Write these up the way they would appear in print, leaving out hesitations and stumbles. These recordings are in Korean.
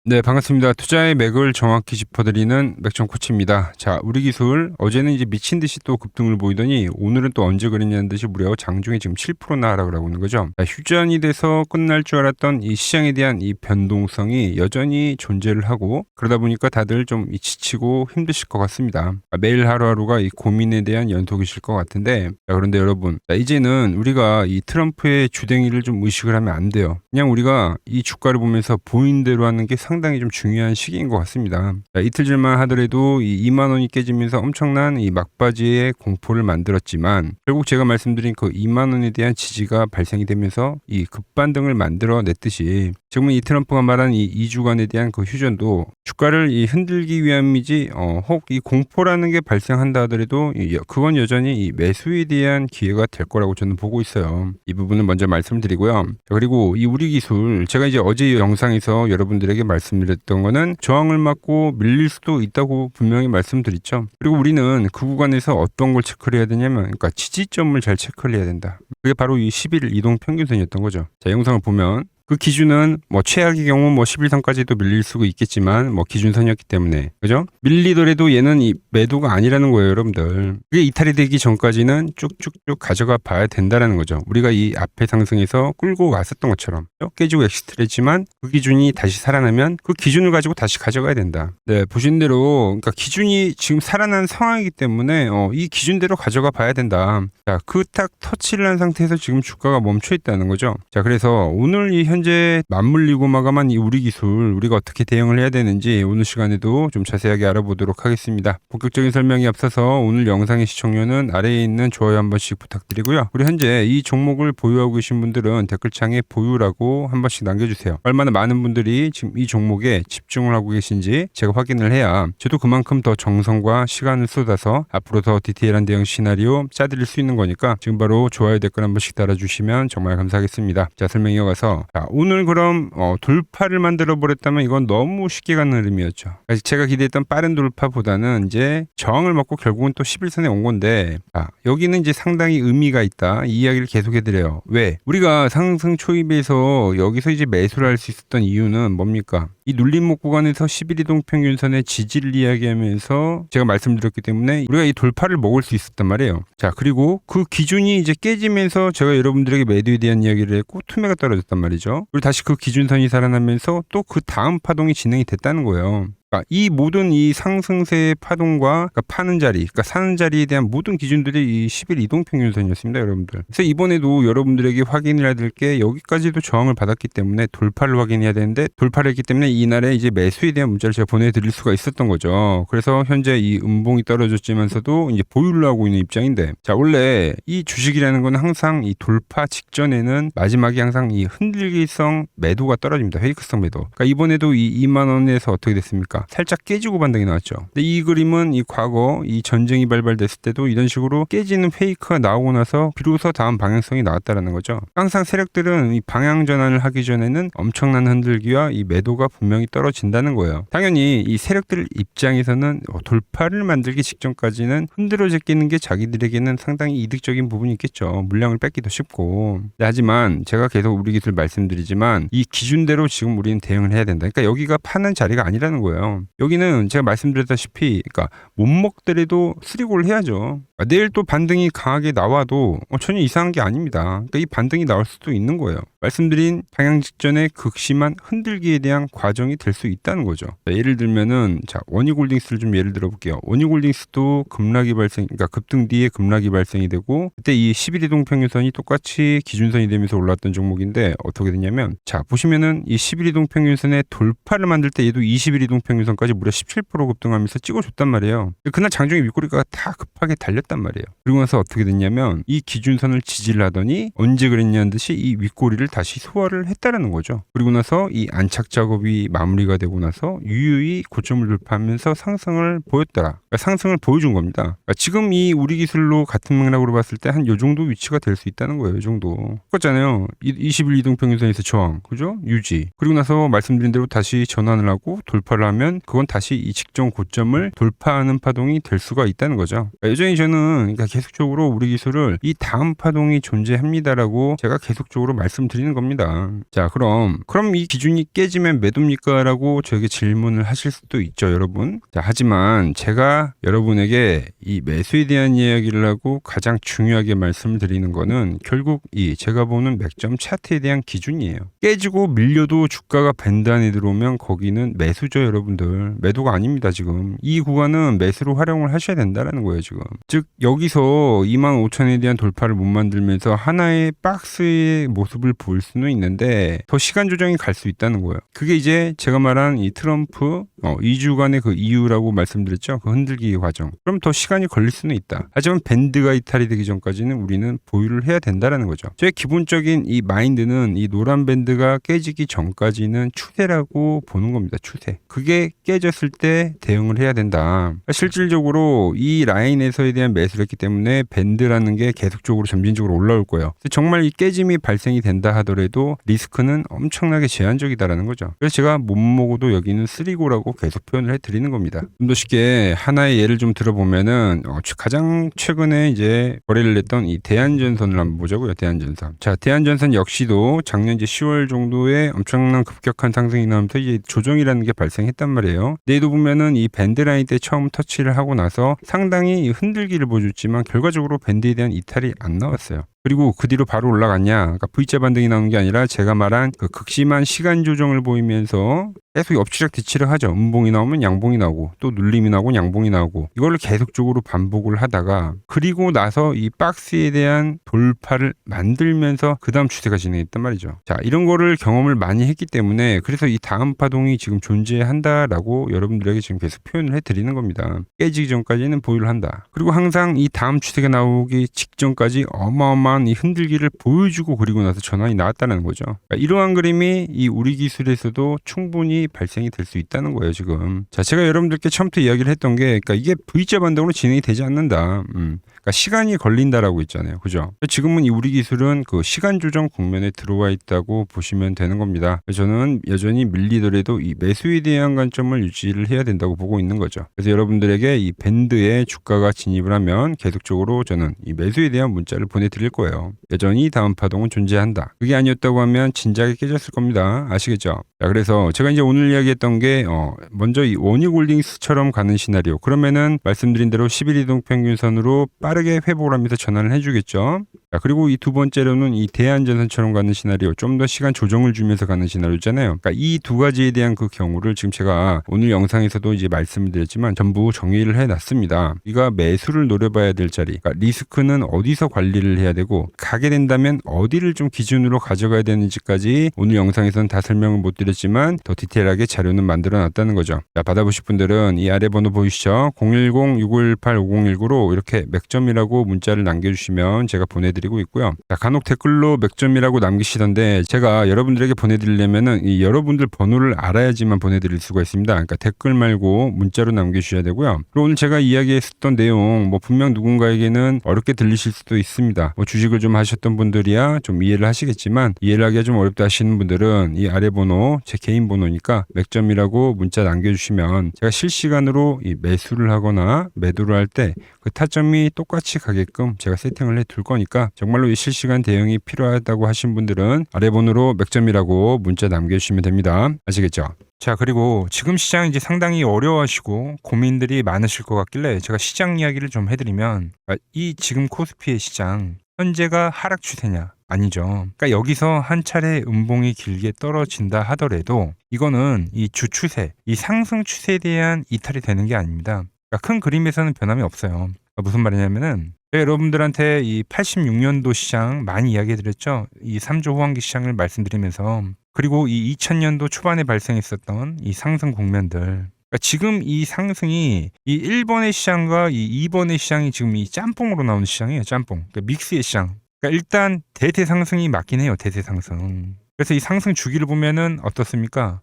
네, 반갑습니다. 투자의 맥을 정확히 짚어드리는 맥정 코치입니다. 자, 우리 기술 어제는 이제 미친 듯이 또 급등을 보이더니 오늘은 또 언제 그랬냐는 듯이 무려 장중에 지금 7%나 하락을 하고 있는 거죠. 자, 휴전이 돼서 끝날 줄 알았던 이 시장에 대한 이 변동성이 여전히 존재를 하고 그러다 보니까 다들 좀 지치고 힘드실 것 같습니다. 매일 하루하루가 이 고민에 대한 연속이실 것 같은데, 자, 그런데 여러분, 이제는 우리가 이 트럼프의 주댕이를 좀 의식을 하면 안 돼요. 그냥 우리가 이 주가를 보면서 보인 대로 하는 게 상당히 좀 중요한 시기인 것 같습니다. 자, 이틀 전만 하더라도 이 2만 원이 깨지면서 엄청난 이 막바지의 공포를 만들었지만 결국 제가 말씀드린 그 2만 원에 대한 지지가 발생이 되면서 이 급반등을 만들어냈듯이 지금은 이 트럼프가 말한 이 2주간에 대한 그 휴전도 주가를 이 흔들기 위함이지 혹 이 공포라는 게 발생한다 하더라도 그건 여전히 이 매수에 대한 기회가 될 거라고 저는 보고 있어요. 이 부분을 먼저 말씀드리고요. 그리고 이 우리 기술 제가 이제 어제 영상에서 여러분들에게 말씀드렸던 거는 저항을 맞고 밀릴 수도 있다고 분명히 말씀드렸죠. 그리고 우리는 그 구간에서 어떤 걸 체크를 해야 되냐면 그러니까 지지점을 잘 체크를 해야 된다. 그게 바로 이 11일 이동 평균선이었던 거죠. 자, 영상을 보면 그 기준은 뭐 최악의 경우 뭐 11선까지도 밀릴 수가 있겠지만 뭐 기준선이었기 때문에 그죠? 밀리더라도 얘는 이 매도가 아니라는 거예요, 여러분들. 그게 이탈이 되기 전까지는 쭉쭉쭉 가져가 봐야 된다라는 거죠. 우리가 이 앞에 상승에서 끌고 왔었던 것처럼 깨지고 엑시트를 했지만 그 기준이 다시 살아나면 그 기준을 가지고 다시 가져가야 된다. 네, 보신 대로 그러니까 기준이 지금 살아난 상황이기 때문에 이 기준대로 가져가 봐야 된다. 자, 그 딱 터치를 한 상태에서 지금 주가가 멈춰 있다는 거죠. 자, 그래서 오늘 이 현재 맞물리고 마감한 이 우리 기술 우리가 어떻게 대응을 해야 되는지 오늘 시간에도 좀 자세하게 알아보도록 하겠습니다. 본격적인 설명이 앞서서 오늘 영상의 시청료는 아래에 있는 좋아요 한 번씩 부탁드리고요. 우리 현재 이 종목을 보유하고 계신 분들은 댓글창에 보유라고 한 번씩 남겨주세요. 얼마나 많은 분들이 지금 이 종목에 집중을 하고 계신지 제가 확인을 해야 저도 그만큼 더 정성과 시간을 쏟아서 앞으로 더 디테일한 대응 시나리오 짜드릴 수 있는 거니까 지금 바로 좋아요 댓글 한 번씩 달아주시면 정말 감사하겠습니다. 자, 설명 이어가서 오늘 그럼 돌파를 만들어 버렸다면 이건 너무 쉽게 가는 흐름이었죠. 제가 기대했던 빠른 돌파보다는 이제 저항을 먹고 결국은 또 11선에 온 건데 여기는 이제 상당히 의미가 있다. 이 이야기를 계속해드려요. 왜? 우리가 상승 초입에서 여기서 이제 매수를 할 수 있었던 이유는 뭡니까? 이 눌림목 구간에서 11이동 평균선의 지지를 이야기하면서 제가 말씀드렸기 때문에 우리가 이 돌파를 먹을 수 있었단 말이에요. 자, 그리고 그 기준이 이제 깨지면서 제가 여러분들에게 매도에 대한 이야기를 했고 투매가 떨어졌단 말이죠. 그리고 다시 그 기준선이 살아나면서 또 그 다음 파동이 진행이 됐다는 거예요. 그러니까 이 모든 이 상승세의 파동과 그러니까 파는 자리, 그러니까 사는 자리에 대한 모든 기준들이 이 10일 이동평균선이었습니다, 여러분들. 그래서 이번에도 여러분들에게 확인해야 될 게 여기까지도 저항을 받았기 때문에 돌파를 확인해야 되는데 돌파를 했기 때문에 이날에 이제 매수에 대한 문자를 제가 보내드릴 수가 있었던 거죠. 그래서 현재 이 음봉이 떨어졌지만서도 이제 보유를 하고 있는 입장인데, 자, 원래 이 주식이라는 건 항상 이 돌파 직전에는 마지막에 항상 이 흔들기성 매도가 떨어집니다. 페이크성 매도. 그러니까 이번에도 이 2만 원에서 어떻게 됐습니까? 살짝 깨지고 반등이 나왔죠. 근데 이 그림은 이 과거 이 전쟁이 발발됐을 때도 이런 식으로 깨지는 페이크가 나오고 나서 비로소 다음 방향성이 나왔다라는 거죠. 항상 세력들은 이 방향 전환을 하기 전에는 엄청난 흔들기와 이 매도가 분명히 떨어진다는 거예요. 당연히 이 세력들 입장에서는 돌파를 만들기 직전까지는 흔들어 제끼는 게 자기들에게는 상당히 이득적인 부분이 있겠죠. 물량을 뺏기도 쉽고. 하지만 제가 계속 우리 기술 말씀드리지만 이 기준대로 지금 우리는 대응을 해야 된다. 그러니까 여기가 파는 자리가 아니라는 거예요. 여기는 제가 말씀드렸다시피 그러니까 못 먹더라도 수리고를 해야죠. 내일 또 반등이 강하게 나와도 전혀 이상한 게 아닙니다. 그러니까 이 반등이 나올 수도 있는 거예요. 말씀드린 방향 직전의 극심한 흔들기에 대한 과정이 될 수 있다는 거죠. 자, 예를 들면은 원희골딩스를 좀 예를 들어볼게요. 원희골딩스도 급락이 발생, 그러니까 급등 뒤에 급락이 발생이 되고 그때 이 11이동 평균선이 똑같이 기준선이 되면서 올라왔던 종목인데 어떻게 됐냐면 자, 보시면은 이 11이동 평균선의 돌파를 만들 때 얘도 21이동 평균선까지 무려 17% 급등하면서 찍어줬단 말이에요. 그날 장중에 윗꼬리가 다 급하게 달렸단 말이에요. 그리고 나서 어떻게 됐냐면 이 기준선을 지지를 하더니 언제 그랬냐는 듯이 이 윗꼬리를 다시 소화를 했다라는 거죠. 그리고 나서 이 안착 작업이 마무리가 되고 나서 유유히 고점을 돌파하면서 상승을 보였더라. 그러니까 상승을 보여준 겁니다. 그러니까 지금 이 우리 기술로 같은 맥락으로 봤을 때 한 요 정도 위치가 될 수 있다는 거예요. 이 정도. 똑같잖아요. 21 이동평균선에서 저항, 그죠? 유지. 그리고 나서 말씀드린 대로 다시 전환을 하고 돌파를 하면 그건 다시 이 직전 고점을 돌파하는 파동이 될 수가 있다는 거죠. 그러니까 여전히 저는 그러니까 계속적으로 우리 기술을 이 다음 파동이 존재합니다라고 제가 계속적으로 말씀드리는 겁니다. 자, 그럼 이 기준이 깨지면 매도입니까? 라고 저에게 질문을 하실 수도 있죠, 여러분. 자, 하지만 제가 여러분에게 이 매수에 대한 이야기를 하고 가장 중요하게 말씀을 드리는 거는 결국 이 제가 보는 맥점 차트에 대한 기준이에요. 깨지고 밀려도 주가가 밴드 안에 들어오면 거기는 매수죠, 여러분들. 매도가 아닙니다, 지금. 이 구간은 매수로 활용을 하셔야 된다라는 거예요, 지금. 즉 여기서 25,000에 대한 돌파를 못 만들면서 하나의 박스의 모습을 볼 수는 있는데 더 시간 조정이 갈 수 있다는 거예요. 그게 이제 제가 말한 이 트럼프 2주간의 그 이유라고 말씀드렸죠. 그 흔들기 과정. 그럼 더 시간이 걸릴 수는 있다. 하지만 밴드가 이탈이 되기 전까지는 우리는 보유를 해야 된다라는 거죠. 저의 기본적인 이 마인드는 이 노란 밴드가 깨지기 전까지는 추세라고 보는 겁니다. 추세. 그게 깨졌을 때 대응을 해야 된다. 실질적으로 이 라인에서에 대한 매수를 했기 때문에 밴드라는 게 계속적으로 점진적으로 올라올 거예요. 정말 이 깨짐이 발생이 된다 하더라도 리스크는 엄청나게 제한적이다라는 거죠. 그래서 제가 못 먹어도 여기는 쓰리고라고 계속 표현을 해드리는 겁니다. 좀 더 쉽게 하나의 예를 좀 들어보면은 가장 최근에 이제 거래를 했던 이 대한전선을 한번 보자고요. 대한전선. 자, 대한전선 역시도 작년 이제 10월 정도에 엄청난 급격한 상승이 나오면서 이제 조정이라는 게 발생했단 말이에요. 내일도 보면은 이 밴드라인 때 처음 터치를 하고 나서 상당히 흔들기를 보여줬지만 결과적으로 밴드에 대한 이탈이 안 나왔어요. 그리고 그 뒤로 바로 올라갔냐? 그러니까 V자 반등이 나오는 게 아니라 제가 말한 그 극심한 시간 조정을 보이면서 계속 엎치락 뒤치락 하죠. 음봉이 나오면 양봉이 나오고 또 눌림이 나오고 양봉이 나오고 이걸 계속적으로 반복을 하다가 그리고 나서 이 박스에 대한 돌파를 만들면서 그 다음 추세가 진행했단 말이죠. 자, 이런 거를 경험을 많이 했기 때문에 그래서 이 다음 파동이 지금 존재한다라고 여러분들에게 지금 계속 표현을 해드리는 겁니다. 깨지기 전까지는 보유를 한다. 그리고 항상 이 다음 추세가 나오기 직전까지 어마어마한 이 흔들기를 보여주고 그리고 나서 전환이 나왔다는 거죠. 그러니까 이러한 그림이 이 우리 기술에서도 충분히 발생이 될 수 있다는 거예요, 지금. 자, 제가 여러분들께 처음부터 이야기를 했던 게, 그러니까 이게 V자 반등으로 진행이 되지 않는다. 그러니까 시간이 걸린다라고 있잖아요, 그죠? 지금은 이 우리 기술은 그 시간 조정 국면에 들어와 있다고 보시면 되는 겁니다. 저는 여전히 밀리더라도 이 매수에 대한 관점을 유지를 해야 된다고 보고 있는 거죠. 그래서 여러분들에게 이 밴드에 주가가 진입을 하면 계속적으로 저는 이 매수에 대한 문자를 보내드릴 거예요. 여전히 다음 파동은 존재한다. 그게 아니었다고 하면 진작에 깨졌을 겁니다. 아시겠죠? 자, 그래서 제가 이제 오늘 이야기했던 게 먼저 이 원익홀딩스처럼 가는 시나리오. 그러면은 말씀드린 대로 10일 이동 평균선으로 빠르게 회복을 하면서 전환을 해주겠죠. 자, 그리고 이 두 번째로는 이 대한전선처럼 가는 시나리오, 좀 더 시간 조정을 주면서 가는 시나리오잖아요. 그러니까 이 두 가지에 대한 그 경우를 지금 제가 오늘 영상에서도 이제 말씀을 드렸지만 전부 정의를 해놨습니다. 우리가 매수를 노려봐야 될 자리, 그러니까 리스크는 어디서 관리를 해야 되고 가게 된다면 어디를 좀 기준으로 가져가야 되는지까지 오늘 영상에서는 다 설명을 못 드렸지만 더 디테일하게 자료는 만들어놨다는 거죠. 자, 받아보실 분들은 이 아래 번호 보이시죠? 010-6518-5019로 이렇게 맥점이라고 문자를 남겨주시면 제가 보내드리고 있고요. 자, 간혹 댓글로 맥점이라고 남기시던데 제가 여러분들에게 보내드리려면은 이 여러분들 번호를 알아야지만 보내드릴 수가 있습니다. 그러니까 댓글 말고 문자로 남겨주셔야 되고요. 그리고 오늘 제가 이야기했었던 내용 분명 누군가에게는 어렵게 들리실 수도 있습니다. 주식을 좀 하셨던 분들이야 좀 이해를 하시겠지만 이해를 하기가 좀 어렵다 하시는 분들은 이 아래 번호 제 개인 번호니까 맥점이라고 문자 남겨주시면 제가 실시간으로 이 매수를 하거나 매도를 할 때 그 타점이 똑같이 가게끔 제가 세팅을 해둘 거니까 정말로 이 실시간 대응이 필요하다고 하신 분들은 아래 번호로 맥점이라고 문자 남겨주시면 됩니다. 아시겠죠? 자, 그리고 지금 시장 이제 상당히 어려워하시고 고민들이 많으실 것 같길래 제가 시장 이야기를 좀 해드리면 이 지금 코스피의 시장 현재가 하락 추세냐? 아니죠. 그러니까 여기서 한 차례 음봉이 길게 떨어진다 하더라도 이거는 이 주추세, 이 상승 추세에 대한 이탈이 되는 게 아닙니다. 그러니까 큰 그림에서는 변함이 없어요. 그러니까 무슨 말이냐면은 여러분들한테 이 86년도 시장 많이 이야기해드렸죠. 이 3조 호황기 시장을 말씀드리면서 그리고 이 2000년도 초반에 발생했었던 이 상승 국면들. 그러니까 지금 이 상승이 이 1번의 시장과 이 2번의 시장이 지금 이 짬뽕으로 나오는 시장이에요. 짬뽕. 그러니까 믹스의 시장. 그러니까 일단 대세 상승이 맞긴 해요. 대세 상승. 그래서 이 상승 주기를 보면은 어떻습니까?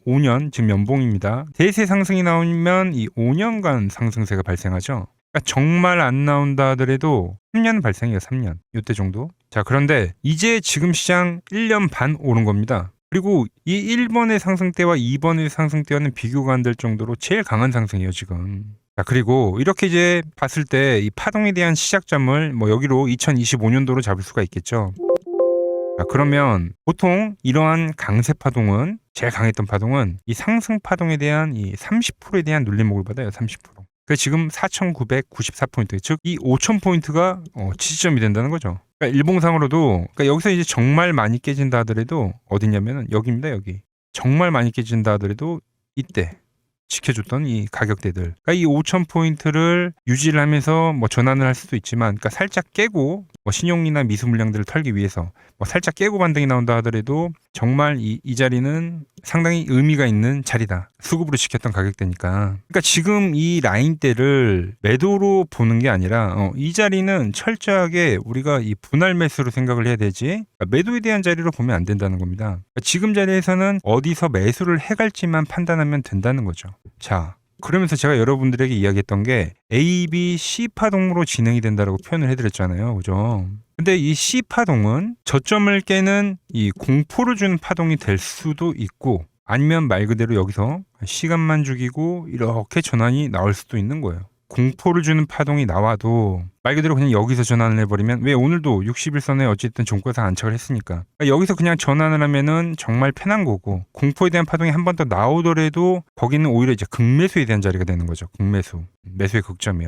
5년 지금 연봉입니다. 대세 상승이 나오면 이 5년간 상승세가 발생하죠. 그러니까 정말 안 나온다 하더라도 3년 발생해요. 3년. 이때 정도. 자, 그런데 이제 지금 시장 1년 반 오른 겁니다. 그리고 이 1번의 상승 때와 2번의 상승 때와는 비교가 안 될 정도로 제일 강한 상승이에요, 지금. 자, 그리고 이렇게 이제 봤을 때 이 파동에 대한 시작점을 뭐 여기로 2025년도로 잡을 수가 있겠죠. 자, 그러면 보통 이러한 강세 파동은 제일 강했던 파동은 이 상승 파동에 대한 이 30%에 대한 눌림목을 받아요. 30%. 그 지금 4,994포인트, 즉 이 5,000포인트가 지지점이 된다는 거죠. 그러니까 일봉상으로도, 그러니까 여기서 이제 정말 많이 깨진다 하더라도 어디냐면은 여기입니다. 여기 정말 많이 깨진다 하더라도 이때 지켜줬던 이 가격대들, 그러니까 이 5,000포인트를 유지를 하면서 뭐 전환을 할 수도 있지만, 그러니까 살짝 깨고 뭐 신용이나 미수 물량들을 털기 위해서 뭐 살짝 깨고 반등이 나온다 하더라도 정말 이 자리는 상당히 의미가 있는 자리다. 수급으로 지켰던 가격대니까. 그러니까 지금 이 라인대를 매도로 보는 게 아니라 이 자리는 철저하게 우리가 이 분할 매수로 생각을 해야 되지, 그러니까 매도에 대한 자리로 보면 안 된다는 겁니다. 그러니까 지금 자리에서는 어디서 매수를 해갈지만 판단하면 된다는 거죠. 자, 그러면서 제가 여러분들에게 이야기했던 게 A, B, C 파동으로 진행이 된다라고 표현을 해드렸잖아요. 그죠? 근데 이 C 파동은 저점을 깨는 이 공포를 주는 파동이 될 수도 있고, 아니면 말 그대로 여기서 시간만 죽이고 이렇게 전환이 나올 수도 있는 거예요. 공포를 주는 파동이 나와도 말 그대로 그냥 여기서 전환을 해버리면, 왜 오늘도 60일선에 어쨌든 종가상 안착을 했으니까, 그러니까 여기서 그냥 전환을 하면은 정말 편한 거고, 공포에 대한 파동이 한 번 더 나오더라도 거기는 오히려 이제 극매수에 대한 자리가 되는 거죠. 극매수, 매수의 극점이요.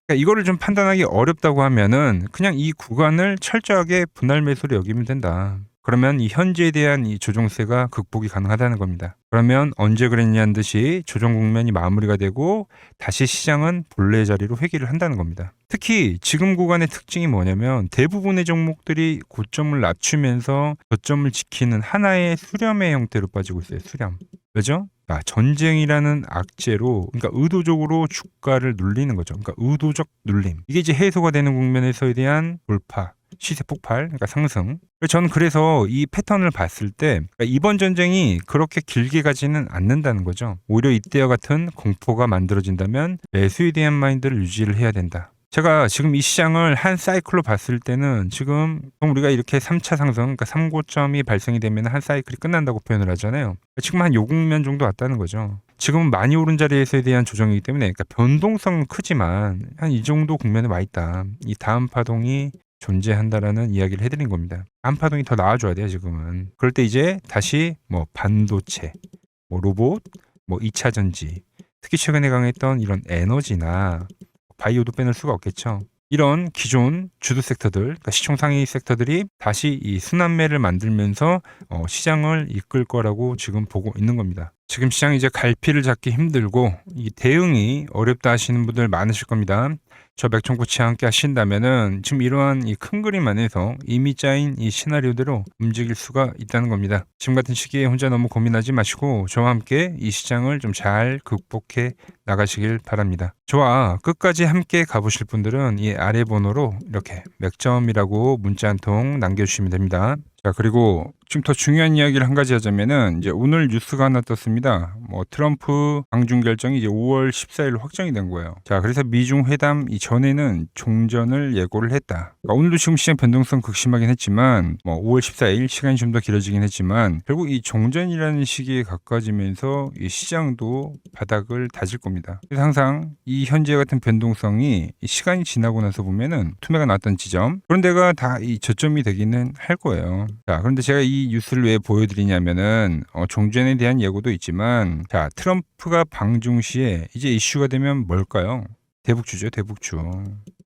그러니까 이거를 좀 판단하기 어렵다고 하면은 그냥 이 구간을 철저하게 분할 매수로 여기면 된다. 그러면 이 현재에 대한 이 조정세가 극복이 가능하다는 겁니다. 그러면 언제 그랬냐는 듯이 조정 국면이 마무리가 되고 다시 시장은 본래 자리로 회귀를 한다는 겁니다. 특히 지금 구간의 특징이 뭐냐면 대부분의 종목들이 고점을 낮추면서 저점을 지키는 하나의 수렴의 형태로 빠지고 있어요. 수렴. 왜죠? 전쟁이라는 악재로, 그러니까 의도적으로 주가를 눌리는 거죠. 그러니까 의도적 눌림. 이게 이제 해소가 되는 국면에서에 대한 돌파, 시세 폭발, 그러니까 상승. 저는 그래서 이 패턴을 봤을 때 그러니까 이번 전쟁이 그렇게 길게 가지는 않는다는 거죠. 오히려 이때와 같은 공포가 만들어진다면 매수에 대한 마인드를 유지를 해야 된다. 제가 지금 이 시장을 한 사이클로 봤을 때는 지금 우리가 이렇게 3차 상승, 그러니까 3고점이 발생이 되면 한 사이클이 끝난다고 표현을 하잖아요. 지금 한 요 국면 정도 왔다는 거죠. 지금은 많이 오른 자리에서에 대한 조정이기 때문에, 그러니까 변동성은 크지만 한 이 정도 국면에 와 있다. 이 다음 파동이 존재한다라는 이야기를 해드린 겁니다. 다음 파동이 더 나와줘야 돼요, 지금은. 그럴 때 이제 다시 뭐 반도체, 뭐 로봇, 뭐 2차 전지, 특히 최근에 강했던 이런 에너지나 바이오도 빼놓을 수가 없겠죠. 이런 기존 주도 섹터들, 그러니까 시총 상위 섹터들이 다시 이 순환매를 만들면서 시장을 이끌 거라고 지금 보고 있는 겁니다. 지금 시장이 이제 갈피를 잡기 힘들고 이 대응이 어렵다 하시는 분들 많으실 겁니다. 저 맥종코치와 함께 하신다면은 지금 이러한 이 큰 그림 안에서 이미 짜인 이 시나리오대로 움직일 수가 있다는 겁니다. 지금 같은 시기에 혼자 너무 고민하지 마시고 저와 함께 이 시장을 좀 잘 극복해 나가시길 바랍니다. 저와 끝까지 함께 가보실 분들은 이 아래 번호로 이렇게 맥점이라고 문자 한 통 남겨주시면 됩니다. 자, 그리고 지금 더 중요한 이야기를 한 가지 하자면은 이제 오늘 뉴스가 하나 떴습니다. 뭐 트럼프 방중 결정이 이제 5월 14일 확정이 된 거예요. 자, 그래서 미중 회담 이전에는 종전을 예고를 했다. 그러니까 오늘도 지금 시장 변동성 극심하긴 했지만 뭐 5월 14일 시간이 좀 더 길어지긴 했지만 결국 이 종전이라는 시기에 가까워지면서 이 시장도 바닥을 다질 겁니다. 그래서 항상 이 현재 같은 변동성이 이 시간이 지나고 나서 보면은 투매가 나왔던 지점, 그런 데가 다 이 저점이 되기는 할 거예요. 자, 그런데 제가 이 뉴스를 왜 보여드리냐면은 종전에 대한 예고도 있지만, 자, 트럼프가 방중 시에 이제 이슈가 되면 뭘까요? 대북주죠, 대북주.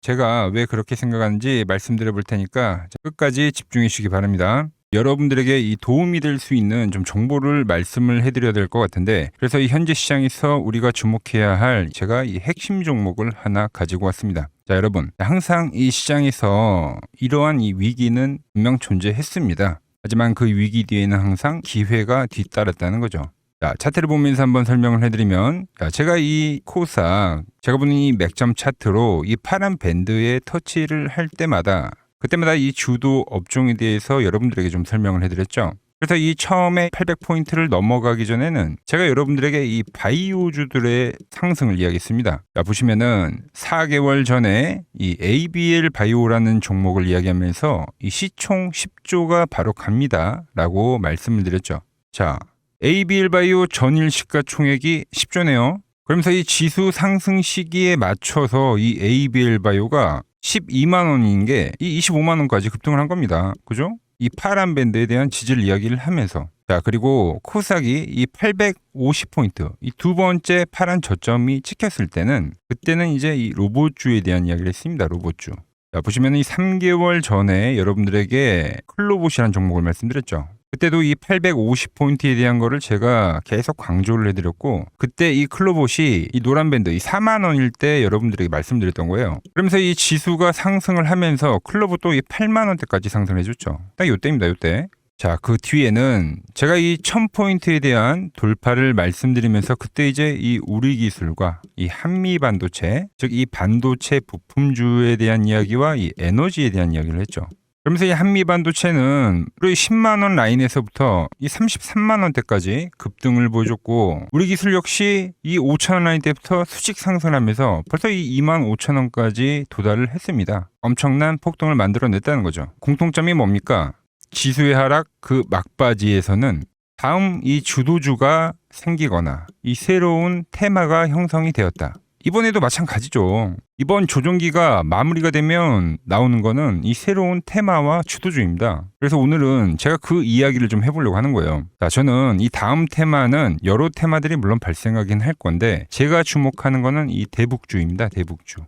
제가 왜 그렇게 생각하는지 말씀드려 볼 테니까 끝까지 집중해 주시기 바랍니다. 여러분들에게 이 도움이 될 수 있는 좀 정보를 말씀을 해드려야 될 것 같은데, 그래서 이 현재 시장에서 우리가 주목해야 할 제가 이 핵심 종목을 하나 가지고 왔습니다. 자, 여러분, 항상 이 시장에서 이러한 이 위기는 분명 존재했습니다. 하지만 그 위기 뒤에는 항상 기회가 뒤따랐다는 거죠. 자, 차트를 보면서 한번 설명을 해드리면, 자, 제가 이 코스닥, 제가 보는 이 맥점 차트로 이 파란 밴드에 터치를 할 때마다 그때마다 이 주도 업종에 대해서 여러분들에게 좀 설명을 해드렸죠. 그래서 이 처음에 800포인트를 넘어가기 전에는 제가 여러분들에게 이 바이오주들의 상승을 이야기했습니다. 자, 보시면은 4개월 전에 이 ABL 바이오라는 종목을 이야기하면서 이 시총 10조가 바로 갑니다 라고 말씀을 드렸죠. 자, ABL 바이오 전일 시가총액이 10조네요. 그러면서 이 지수 상승 시기에 맞춰서 이 ABL 바이오가 12만 원인 게 이 25만 원까지 급등을 한 겁니다. 그죠? 이 파란 밴드에 대한 지지를 이야기를 하면서, 자, 그리고 코스닥이 이 850포인트, 이 두 번째 파란 저점이 찍혔을 때는, 그때는 이제 이 로봇주에 대한 이야기를 했습니다. 로봇주. 자, 보시면 이 3개월 전에 여러분들에게 클로봇이라는 종목을 말씀드렸죠. 그때도 이 850포인트에 대한 거를 제가 계속 강조를 해드렸고, 그때 이 클로봇이 이 노란 밴드 이 4만 원일 때 여러분들에게 말씀드렸던 거예요. 그러면서 이 지수가 상승을 하면서 클로봇도 이 8만 원대까지 상승을 해줬죠. 딱 요때입니다. 요때. 자, 그 뒤에는 제가 이 1000포인트에 대한 돌파를 말씀드리면서 그때 이제 이 우리기술과 이 한미반도체, 즉 이 반도체 부품주에 대한 이야기와 이 에너지에 대한 이야기를 했죠. 그러면서 이 한미반도체는 우리 10만 원 라인에서부터 이 33만 원대까지 급등을 보여줬고, 우리기술 역시 이 5천 원 라인 때부터 수직 상승하면서 벌써 이 2만 5천 원까지 도달을 했습니다. 엄청난 폭등을 만들어냈다는 거죠. 공통점이 뭡니까? 지수의 하락 그 막바지에서는 다음 이 주도주가 생기거나 이 새로운 테마가 형성이 되었다. 이번에도 마찬가지죠. 이번 조정기가 마무리가 되면 나오는 거는 이 새로운 테마와 주도주입니다. 그래서 오늘은 제가 그 이야기를 좀 해보려고 하는 거예요. 자, 저는 이 다음 테마는 여러 테마들이 물론 발생하긴 할 건데, 제가 주목하는 거는 이 대북주입니다. 대북주.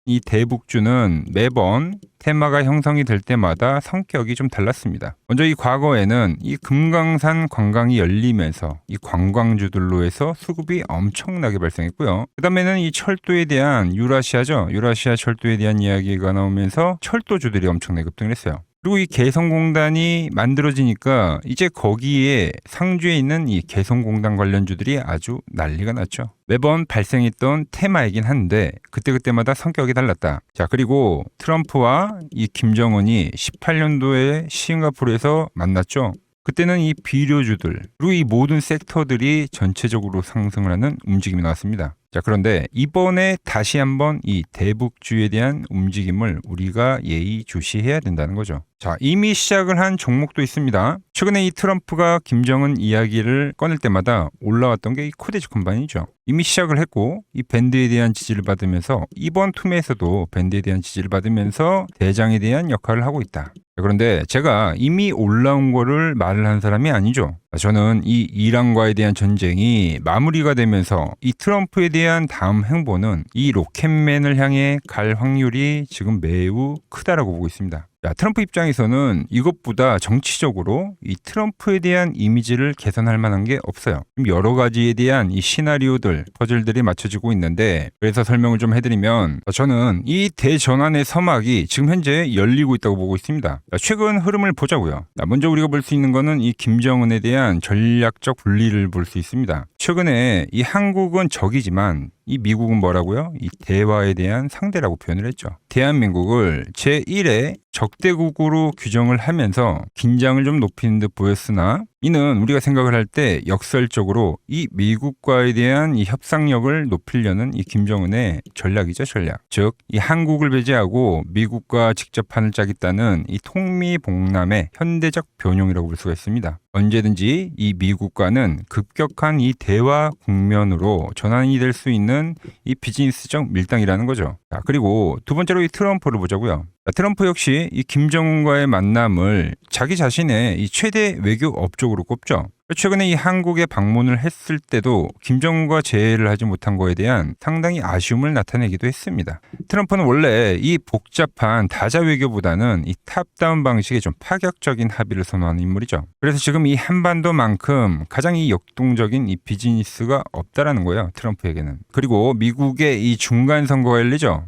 이 대북주는 매번 테마가 형성이 될 때마다 성격이 좀 달랐습니다. 먼저 이 과거에는 이 금강산 관광이 열리면서 이 관광주들로 해서 수급이 엄청나게 발생했고요. 그 다음에는 이 철도에 대한 유라시아죠. 유라시아 철도에 대한 이야기가 나오면서 철도주들이 엄청나게 급등을 했어요. 그리고 이 개성공단이 만들어지니까 이제 거기에 상주에 있는 이 개성공단 관련주들이 아주 난리가 났죠. 매번 발생했던 테마이긴 한데 그때그때마다 성격이 달랐다. 자, 그리고 트럼프와 이 김정은이 18년도에 싱가포르에서 만났죠. 그때는 이 비료주들 그리고 이 모든 섹터들이 전체적으로 상승을 하는 움직임이 나왔습니다. 자, 그런데 이번에 다시 한번 이 대북주에 대한 움직임을 우리가 예의주시해야 된다는 거죠. 자, 이미 시작을 한 종목도 있습니다. 최근에 이 트럼프가 김정은 이야기를 꺼낼 때마다 올라왔던 게 이 코데지 컴바인이죠. 이미 시작을 했고 이 밴드에 대한 지지를 받으면서 이번 투매에서도 밴드에 대한 지지를 받으면서 대장에 대한 역할을 하고 있다. 그런데 제가 이미 올라온 거를 말을 한 사람이 아니죠. 저는 이 이란과에 대한 전쟁이 마무리가 되면서 이 트럼프에 대한 다음 행보는 이 로켓맨을 향해 갈 확률이 지금 매우 크다라고 보고 있습니다. 자, 트럼프 입장에서는 이것보다 정치적으로 이 트럼프에 대한 이미지를 개선할 만한 게 없어요. 여러 가지에 대한 이 시나리오들, 퍼즐들이 맞춰지고 있는데, 그래서 설명을 좀 해드리면 저는 이 대전환의 서막이 지금 현재 열리고 있다고 보고 있습니다. 자, 최근 흐름을 보자고요. 자, 먼저 우리가 볼 수 있는 거는 이 김정은에 대한 전략적 분리를 볼 수 있습니다. 최근에 이 한국은 적이지만 이 미국은 뭐라고요? 이 대화에 대한 상대라고 표현을 했죠. 대한민국을 제1의 적대국으로 규정을 하면서 긴장을 좀 높이는 듯 보였으나, 이는 우리가 생각을 할 때 역설적으로 이 미국과에 대한 이 협상력을 높이려는 이 김정은의 전략이죠, 전략. 즉, 이 한국을 배제하고 미국과 직접 판을 짜겠다는 이 통미봉남의 현대적 변용이라고 볼 수가 있습니다. 언제든지 이 미국과는 급격한 이 대화 국면으로 전환이 될 수 있는 이 비즈니스적 밀당이라는 거죠. 자, 그리고 두 번째로 이 트럼프를 보자고요. 트럼프 역시 이 김정은과의 만남을 자기 자신의 이 최대 외교 업적으로 꼽죠. 최근에 이 한국에 방문을 했을 때도 김정은과 재회를 하지 못한 거에 대한 상당히 아쉬움을 나타내기도 했습니다. 트럼프는 원래 이 복잡한 다자 외교보다는 이 탑다운 방식의 좀 파격적인 합의를 선호하는 인물이죠. 그래서 지금 이 한반도만큼 가장 이 역동적인 이 비즈니스가 없다라는 거예요, 트럼프에게는. 그리고 미국의 이 중간 선거가 열리죠.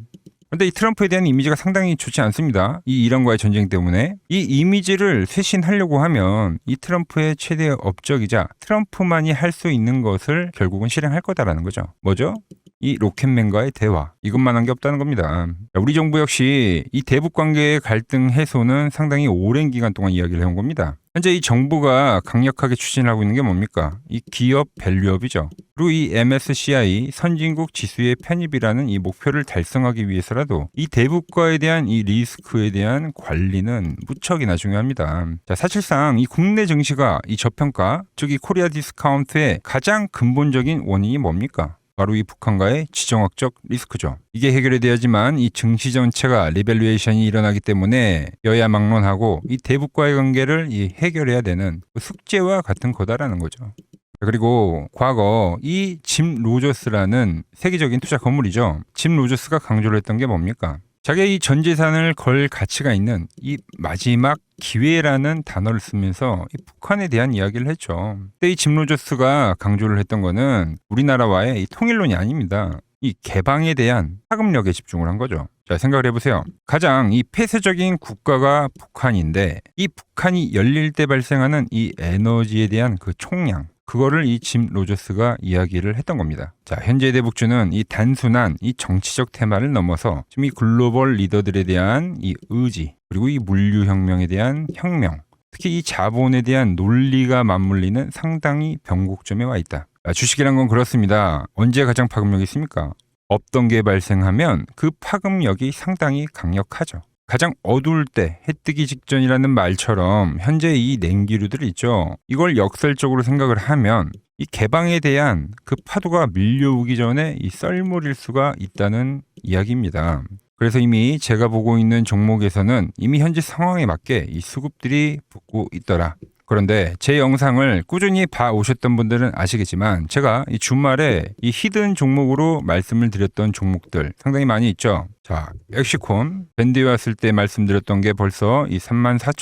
그런데 이 트럼프에 대한 이미지가 상당히 좋지 않습니다. 이 이란과의 전쟁 때문에. 이 이미지를 쇄신하려고 하면 이 트럼프의 최대 업적이자 트럼프만이 할 수 있는 것을 결국은 실행할 거다라는 거죠. 뭐죠? 이 로켓맨과의 대화. 이것만 한 게 없다는 겁니다. 우리 정부 역시 이 대북 관계의 갈등 해소는 상당히 오랜 기간 동안 이야기를 해온 겁니다. 현재 이 정부가 강력하게 추진하고 있는 게 뭡니까? 이 기업 밸류업이죠. 그리고 이 MSCI 선진국 지수의 편입이라는 이 목표를 달성하기 위해서라도 이 대북과에 대한 이 리스크에 대한 관리는 무척이나 중요합니다. 자, 사실상 이 국내 증시가 이 저평가, 즉 이 코리아 디스카운트의 가장 근본적인 원인이 뭡니까? 바로 이 북한과의 지정학적 리스크죠. 이게 해결이 돼야지만 이 증시 전체가 리밸류에이션이 일어나기 때문에 여야 막론하고 이 대북과의 관계를 해결해야 되는 숙제와 같은 거다라는 거죠. 그리고 과거 이 짐 로저스라는 세계적인 투자 건물이죠. 짐 로저스가 강조를 했던 게 뭡니까? 자기의 이 전 재산을 걸 가치가 있는 이 마지막 기회라는 단어를 쓰면서 이 북한에 대한 이야기를 했죠. 그때 이 짐 로저스가 강조를 했던 거는 우리나라와의 이 통일론이 아닙니다. 이 개방에 대한 파급력에 집중을 한 거죠. 자, 생각을 해보세요. 가장 이 폐쇄적인 국가가 북한인데 이 북한이 열릴 때 발생하는 이 에너지에 대한 그 총량, 그거를 이 짐 로저스가 이야기를 했던 겁니다. 자, 현재 대북주는 이 단순한 이 정치적 테마를 넘어서 지금 이 글로벌 리더들에 대한 이 의지, 그리고 이 물류혁명에 대한 혁명, 특히 이 자본에 대한 논리가 맞물리는 상당히 변곡점에 와 있다. 주식이란 건 그렇습니다. 언제 가장 파급력이 있습니까? 없던 게 발생하면 그 파급력이 상당히 강력하죠. 가장 어두울 때 해 뜨기 직전이라는 말처럼 현재 이 냉기류들 있죠. 이걸 역설적으로 생각을 하면 이 개방에 대한 그 파도가 밀려오기 전에 이 썰물일 수가 있다는 이야기입니다. 그래서 이미 제가 보고 있는 종목에서는 이미 현재 상황에 맞게 이 수급들이 붙고 있더라. 그런데 제 영상을 꾸준히 봐오셨던 분들은 아시겠지만 제가 이 주말에 이 히든 종목으로 말씀을 드렸던 종목들 상당히 많이 있죠. 자, 엑시콘 밴드에 왔을 때 말씀드렸던 게 벌써 이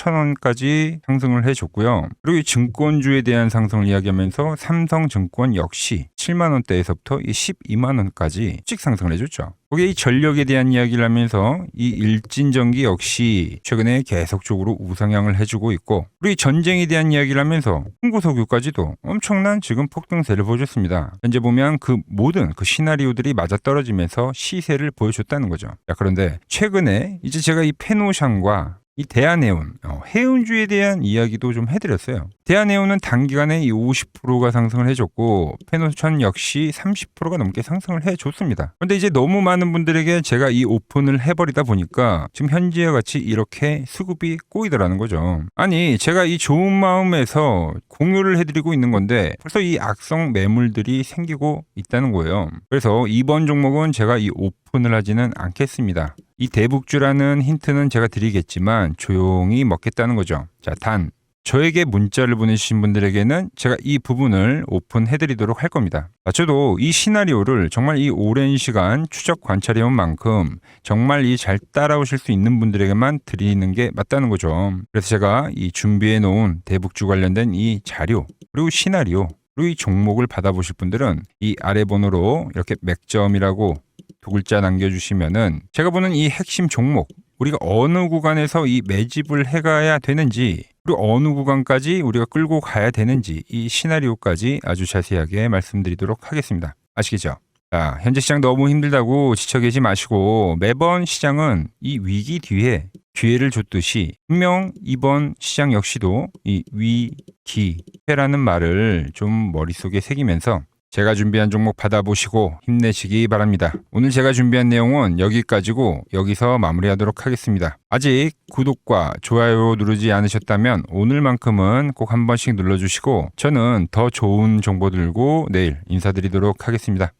34,000원까지 상승을 해줬고요. 그리고 이 증권주에 대한 상승을 이야기하면서 삼성증권 역시 7만원대에서부터 이 12만원까지 씩 상승을 해줬죠. 거기에 이 전력에 대한 이야기를 하면서 이 일진전기 역시 최근에 계속적으로 우상향을 해주고 있고, 그리고 이 전쟁에 대한 이야기를 하면서 홍보석유까지도 엄청난 지금 폭등세를 보여줬습니다. 현재 보면 그 모든 그 시나리오들이 맞아떨어지면서 시세를 보여줬다는 거죠. 자, 그런데 최근에 이제 제가 이 페노샹과 이 대한해운, 해운주에 대한 이야기도 좀 해드렸어요. 대한해운은 단기간에 이 50%가 상승을 해줬고 페노션 역시 30%가 넘게 상승을 해줬습니다. 그런데 이제 너무 많은 분들에게 제가 이 오픈을 해버리다 보니까 지금 현재와 같이 이렇게 수급이 꼬이더라는 거죠. 아니, 제가 이 좋은 마음에서 공유를 해드리고 있는 건데 벌써 이 악성 매물들이 생기고 있다는 거예요. 그래서 이번 종목은 제가 이 오픈을 하지는 않겠습니다. 이 대북주라는 힌트는 제가 드리겠지만 조용히 먹겠다는 거죠. 자, 단 저에게 문자를 보내주신 분들에게는 제가 이 부분을 오픈해드리도록 할 겁니다. 저도 이 시나리오를 정말 이 오랜 시간 추적 관찰해온 만큼 정말 이 잘 따라오실 수 있는 분들에게만 드리는 게 맞다는 거죠. 그래서 제가 이 준비해놓은 대북주 관련된 이 자료, 그리고 시나리오, 그리고 이 종목을 받아보실 분들은 이 아래 번호로 이렇게 맥점이라고 두 글자 남겨주시면은 제가 보는 이 핵심 종목, 우리가 어느 구간에서 이 매집을 해가야 되는지, 그리고 어느 구간까지 우리가 끌고 가야 되는지 이 시나리오까지 아주 자세하게 말씀드리도록 하겠습니다. 아시겠죠? 자, 현재 시장 너무 힘들다고 지쳐 계시 마시고 매번 시장은 이 위기 뒤에 기회를 줬듯이 분명 이번 시장 역시도 이 위기회라는 말을 좀 머릿속에 새기면서 제가 준비한 종목 받아보시고 힘내시기 바랍니다. 오늘 제가 준비한 내용은 여기까지고 여기서 마무리하도록 하겠습니다. 아직 구독과 좋아요 누르지 않으셨다면 오늘만큼은 꼭 한 번씩 눌러주시고 저는 더 좋은 정보 들고 내일 인사드리도록 하겠습니다.